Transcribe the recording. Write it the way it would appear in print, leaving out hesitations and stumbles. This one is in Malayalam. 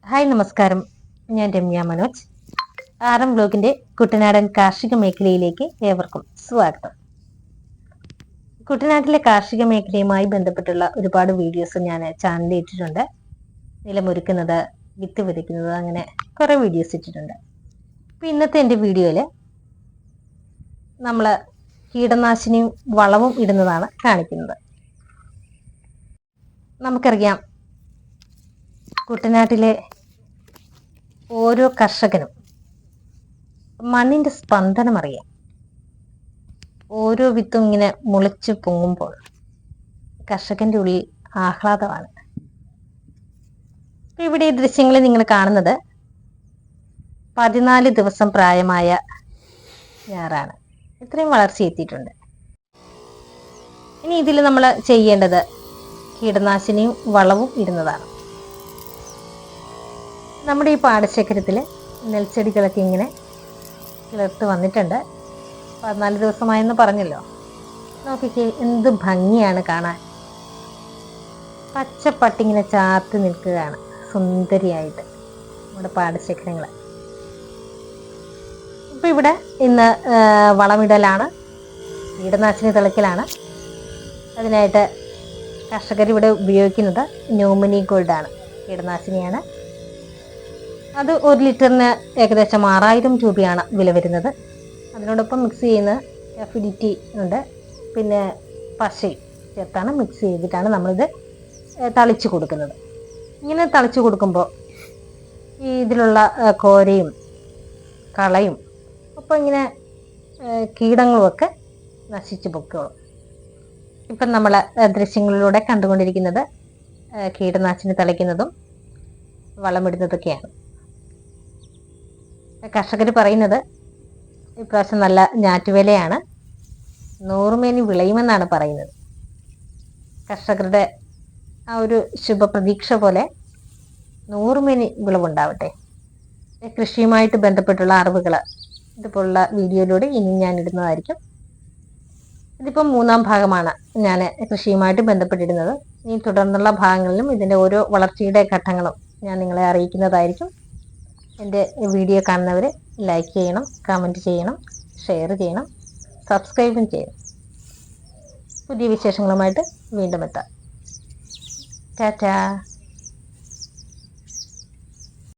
ഹായ് നമസ്കാരം, ഞാൻ രമ്യ മനോജ്. ആറം ബ്ലോഗിന്റെ കുട്ടനാടൻ കാർഷിക മേഖലയിലേക്ക് ഏവർക്കും സ്വാഗതം. കുട്ടനാട്ടിലെ കാർഷിക മേഖലയുമായി ബന്ധപ്പെട്ടുള്ള ഒരുപാട് വീഡിയോസ് ഞാൻ ചാനലിൽ ഇട്ടിട്ടുണ്ട്. നിലമൊരുക്കുന്നത്, വിത്ത് വിതയ്ക്കുന്നത്, അങ്ങനെ കുറെ വീഡിയോസ് ഇട്ടിട്ടുണ്ട്. അപ്പൊ ഇന്നത്തെ എൻ്റെ വീഡിയോയില് നമ്മൾ കീടനാശിനിയും വളവും ഇടുന്നതാണ് കാണിക്കുന്നത്. നമുക്കറിയാം, കുട്ടനാട്ടിലെ ഓരോ കർഷകനും മണ്ണിന്റെ സ്പന്ദനം അറിയാം. ഓരോ വിത്തും ഇങ്ങനെ മുളച്ചു പൊങ്ങുമ്പോൾ കർഷകന്റെ ഉള്ളിൽ ആഹ്ലാദമാണ്. ഇവിടെ ഈ ദൃശ്യങ്ങളിൽ നിങ്ങൾ കാണുന്നത് 14 ദിവസം പ്രായമായ ഞാറാണ്. ഇത്രയും വളർച്ച എത്തിയിട്ടുണ്ട്. ഇനി ഇതിൽ നമ്മൾ ചെയ്യേണ്ടത് കീടനാശിനിയും വളവും ഇടുന്നതാണ്. നമ്മുടെ ഈ പാടശേഖരത്തിൽ നെൽച്ചെടികളൊക്കെ ഇങ്ങനെ കിളിർത്ത് വന്നിട്ടുണ്ട്. 14 ദിവസമായെന്ന് പറഞ്ഞല്ലോ. നോക്കിക്കേ, എന്ത് ഭംഗിയാണ് കാണാൻ. പച്ചപ്പട്ടിങ്ങനെ ചാർത്തി നിൽക്കുകയാണ് സുന്ദരിയായിട്ട് നമ്മുടെ പാടശേഖരങ്ങൾ. ഇപ്പൊ ഇവിടെ ഇന്ന് വളമിടലാണ്, കീടനാശിനി തളിക്കലാണ്. അതിനായിട്ട് കർഷകർ ഇവിടെ ഉപയോഗിക്കുന്നത് നോമിനി ഗോൾഡ് ആണ്, കീടനാശിനിയാണ്. അത് 1 ലിറ്ററിന് ഏകദേശം 6000 രൂപയാണ് വില വരുന്നത്. അതിനോടൊപ്പം മിക്സ് ചെയ്യുന്ന അഫിഡിറ്റി ഉണ്ട്, പിന്നെ പശയും ചേർത്താണ് മിക്സ് ചെയ്തിട്ടാണ് നമ്മളിത് തളിച്ചു കൊടുക്കുന്നത്. ഇങ്ങനെ തളിച്ചു കൊടുക്കുമ്പോൾ ഇതിലുള്ള കോരയും കളയും ഒപ്പം ഇങ്ങനെ കീടങ്ങളുമൊക്കെ നശിച്ചു പൊക്കോളും. ഇപ്പം നമ്മൾ ദൃശ്യങ്ങളിലൂടെ കണ്ടുകൊണ്ടിരിക്കുന്നത് കീടനാശിനി തളിക്കുന്നതും വളമിടുന്നതൊക്കെയാണ്. കർഷകർ പറയുന്നത് ഇപ്രാവശ്യം നല്ല ഞാറ്റുവേലയാണ്, 100 മേനി വിളയുമെന്നാണ് പറയുന്നത്. കർഷകരുടെ ആ ഒരു ശുഭപ്രതീക്ഷ പോലെ 100 മേനി വിളവുണ്ടാവട്ടെ. കൃഷിയുമായിട്ട് ബന്ധപ്പെട്ടുള്ള അറിവുകൾ ഇതുപോലുള്ള വീഡിയോയിലൂടെ ഇനി ഞാൻ ഇടുന്നതായിരിക്കും. ഇതിപ്പം 3-ാം ഭാഗമാണ് ഞാൻ കൃഷിയുമായിട്ട് ബന്ധപ്പെട്ടിടുന്നത്. ഇനി തുടർന്നുള്ള ഭാഗങ്ങളിലും ഇതിൻ്റെ ഓരോ വളർച്ചയുടെ ഘട്ടങ്ങളും ഞാൻ നിങ്ങളെ അറിയിക്കുന്നതായിരിക്കും. എൻ്റെ വീഡിയോ കാണുന്നവർ ലൈക്ക് ചെയ്യണം, കമൻറ്റ് ചെയ്യണം, ഷെയർ ചെയ്യണം, സബ്സ്ക്രൈബും ചെയ്യണം. പുതിയ വിശേഷങ്ങളുമായിട്ട് വീണ്ടും എത്താം. ടാറ്റാ.